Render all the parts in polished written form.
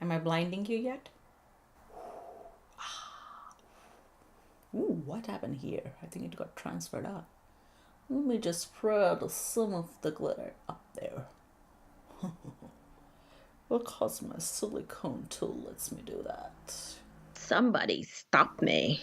Am I blinding you yet? Ooh, what happened here? I think it got transferred out. Let me just spread some of the glitter up there. Because my silicone tool lets me do that. Somebody stop me.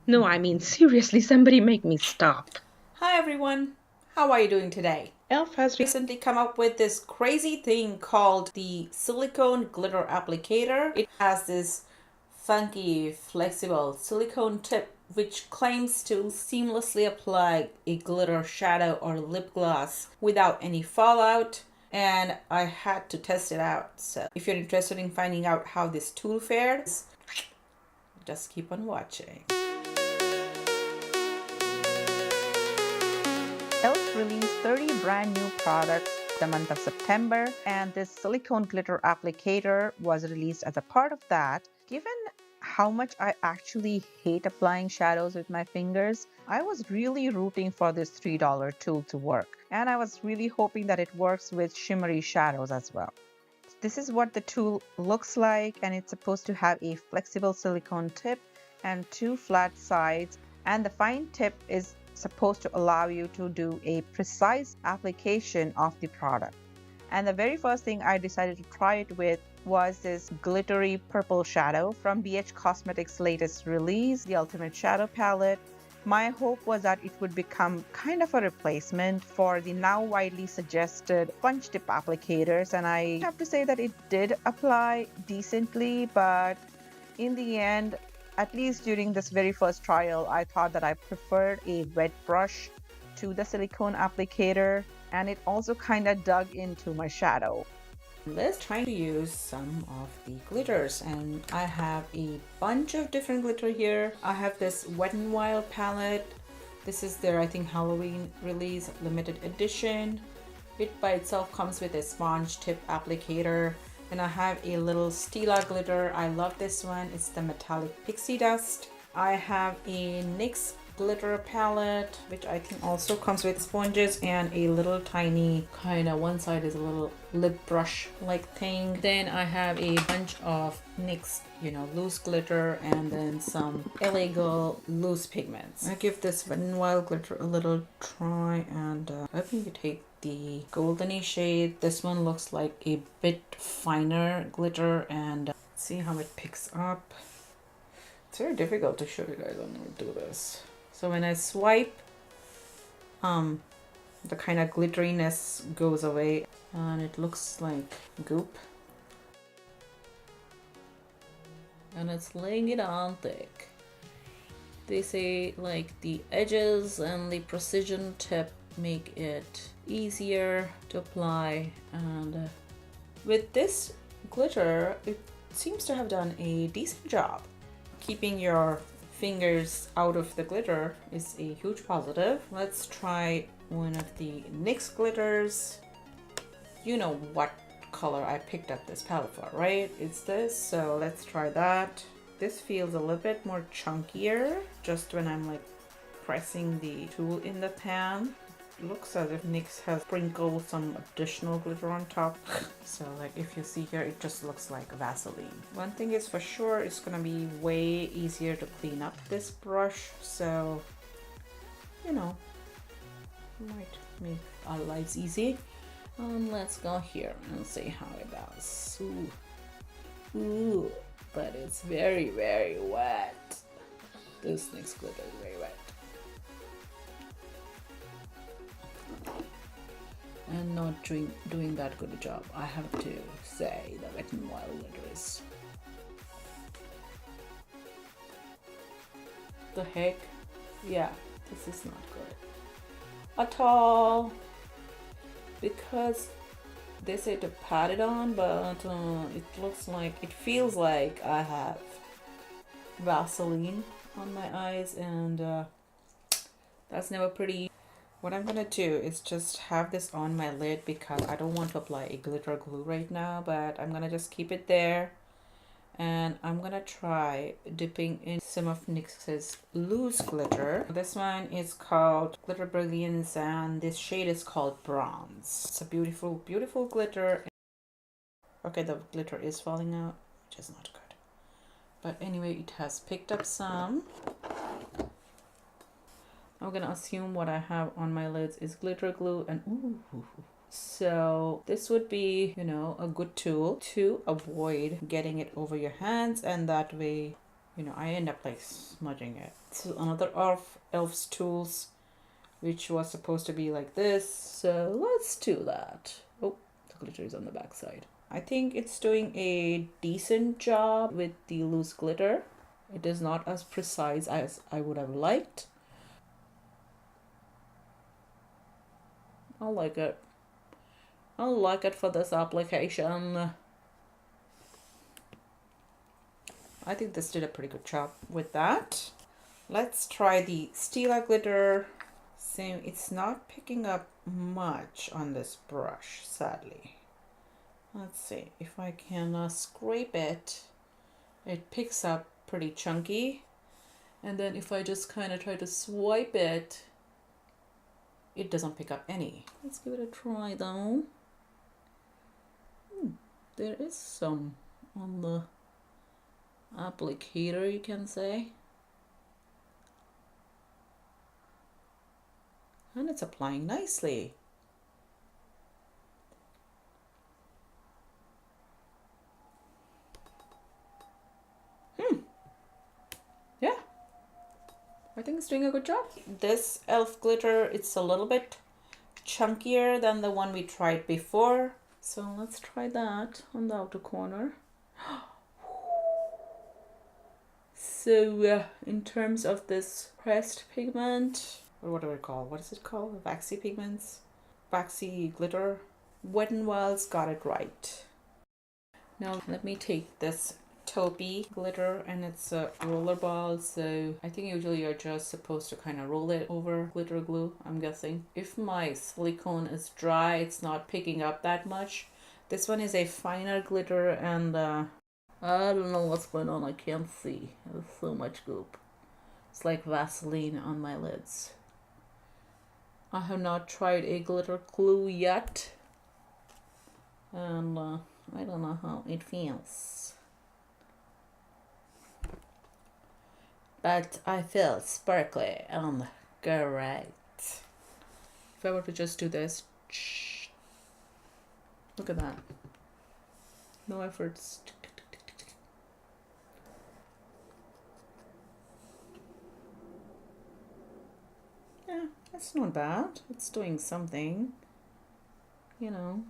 No, I mean seriously, somebody make me stop. Hi everyone, how are you doing today? e.l.f. has recently come up with this crazy thing called the silicone glitter applicator. It has this funky, flexible silicone tip which claims to seamlessly apply a glitter shadow or lip gloss without any fallout. And I had to test it out. So if you're interested in finding out how this tool fares, just keep on watching. e.l.f. released 30 brand new products the month of September, and this silicone glitter applicator was released as a part of that. Given how much I actually hate applying shadows with my fingers, I was really rooting for this $3 tool to work, and I was really hoping that it works with shimmery shadows as well. This is what the tool looks like, and it's supposed to have a flexible silicone tip and 2 flat sides, and the fine tip is supposed to allow you to do a precise application of the product. And the very first thing I decided to try it with was this glittery purple shadow from BH Cosmetics' latest release, the Ultimate Shadow Palette. My hope was that it would become kind of a replacement for the now widely suggested sponge tip applicators, and I have to say that it did apply decently, but in the end, at least during this very first trial, I thought that I preferred a wet brush to the silicone applicator, and it also kind of dug into my shadow. Let's try to use some of the glitters, and I have a bunch of different glitter here. I have this Wet n Wild palette. This is their, I think, Halloween release limited edition. It by itself comes with a sponge tip applicator. And I have a little Stila glitter. I love this one. It's the metallic pixie dust. I have a NYX glitter palette, which I think also comes with sponges and a little tiny kind of, one side is a little lip brush like thing. Then I have a bunch of NYX, loose glitter, and then some LA Girl loose pigments. I give this Wet n Wild glitter a little try, and I think you take the goldeny shade. This one looks like a bit finer glitter, and see how it picks up. It's very difficult to show you guys. I'm gonna do this. So when I swipe, the kind of glitteriness goes away, and it looks like goop. And it's laying it on thick. They say like the edges and the precision tip make it easier to apply, and with this glitter it seems to have done a decent job. Keeping your fingers out of the glitter is a huge positive. Let's try one of the NYX glitters. You know what color I picked up this palette for, right? It's this, so let's try that. This feels a little bit more chunkier just when I'm like pressing the tool in the pan. Looks as if NYX has sprinkled some additional glitter on top. So like if you see here, it just looks like Vaseline. One thing is for sure, it's gonna be way easier to clean up this brush, so might make our lives easy. Let's go here and see how it does. Ooh, but it's very, very wet. This NYX glitter is very wet. And not doing that good a job, I have to say. The Wet n Wild glitter is the heck. Yeah, this is not good at all, because they say to pat it on, but it feels like I have Vaseline on my eyes, and that's never pretty. What I'm gonna do is just have this on my lid because I don't want to apply a glitter glue right now, but I'm gonna just keep it there, and I'm gonna try dipping in some of NYX's loose glitter. This one is called Glitter Brilliance, and this shade is called Bronze. It's a beautiful, beautiful glitter. Okay, the glitter is falling out. which is not good. But anyway, it has picked up some. I'm gonna assume what I have on my lids is glitter glue and ooh. So this would be, you know, a good tool to avoid getting it over your hands, and that way, you know, I end up like smudging it. So another e.l.f.'s tools, which was supposed to be like this. So let's do that. Oh, the glitter is on the back side. I think it's doing a decent job with the loose glitter. It is not as precise as I would have liked. I like it. I like it for this application. I think this did a pretty good job with that. Let's try the Stila glitter. Same, it's not picking up much on this brush, sadly. Let's see if I can scrape it. It picks up pretty chunky. And then if I just kind of try to swipe it, it doesn't pick up any. Let's give it a try though. There is some on the applicator, you can say. And it's applying nicely. Yeah, I think it's doing a good job. This e.l.f. glitter, it's a little bit chunkier than the one we tried before. So let's try that on the outer corner. So in terms of this pressed pigment, or what do I call? What is it called? Waxy pigments? Waxy glitter. Wet n Wild's got it right. Now let me take this taupey glitter, and it's a roller ball, so I think usually you're just supposed to kind of roll it over glitter glue, I'm guessing. If my silicone is dry, it's not picking up that much. This one is a finer glitter, and I don't know what's going on. I can't see. There's so much goop. It's like Vaseline on my lids. I have not tried a glitter glue yet, and I don't know how it feels. But I feel sparkly and great. If I were to just do this, look at that. No efforts. Yeah, that's not bad. It's doing something, you know.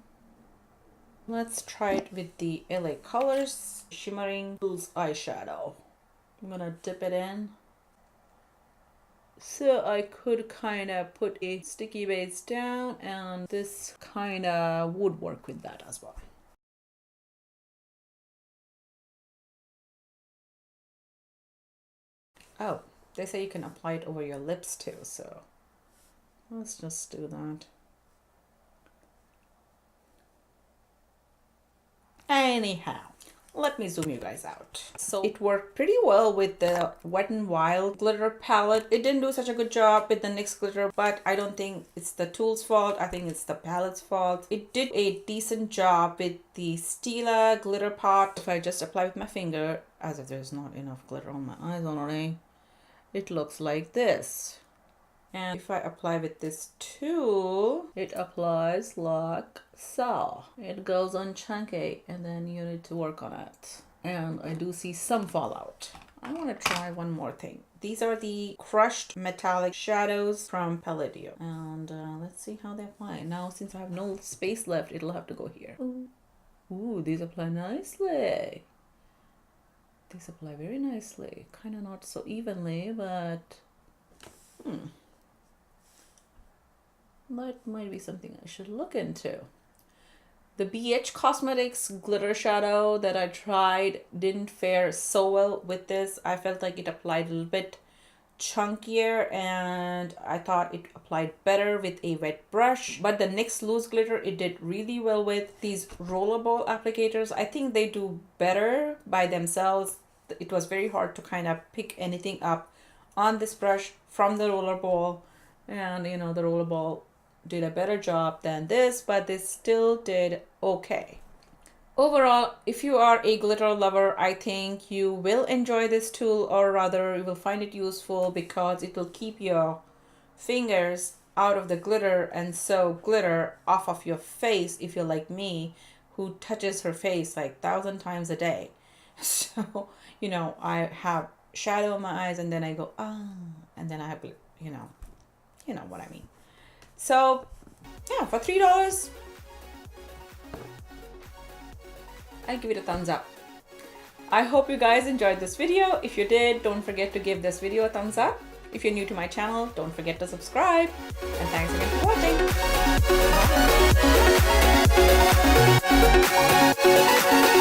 Let's try it with the LA Colors Shimmering Loose Eyeshadow. I'm gonna dip it in. So I could kind of put a sticky base down, and this kind of would work with that as well. Oh, they say you can apply it over your lips too, so let's just do that. Anyhow, let me zoom you guys out. So it worked pretty well with the Wet n Wild glitter palette. It didn't do such a good job with the NYX glitter, but I don't think it's the tool's fault. I think it's the palette's fault. It did a decent job with the Stila glitter pot. If I just apply with my finger, as if there's not enough glitter on my eyes already, it looks like this. And if I apply with this tool, it applies like so. It goes on chunky, and then you need to work on it. And I do see some fallout. I want to try one more thing. These are the crushed metallic shadows from Palladio. And let's see how they apply. Now, since I have no space left, it'll have to go here. Ooh, these apply nicely. These apply very nicely. Kind of not so evenly, but that might be something I should look into. The elfcosmetics glitter shadow that I tried didn't fare so well with this. I felt like it applied a little bit chunkier, and I thought it applied better with a wet brush. But the NYX loose glitter, it did really well with. These rollerball applicators, I think they do better by themselves. It was very hard to kind of pick anything up on this brush from the rollerball, and you know, the rollerball did a better job than this, but this still did okay. Overall, if you are a glitter lover, I think you will enjoy this tool, or rather you will find it useful because it will keep your fingers out of the glitter and so glitter off of your face if you're like me, who touches her face like 1,000 times a day. So, you know, I have shadow in my eyes and then I go, ah, and then I have, you know what I mean. So yeah, for $3, I'll give it a thumbs up. I hope you guys enjoyed this video. If you did, don't forget to give this video a thumbs up. If you're new to my channel, don't forget to subscribe. And thanks again for watching.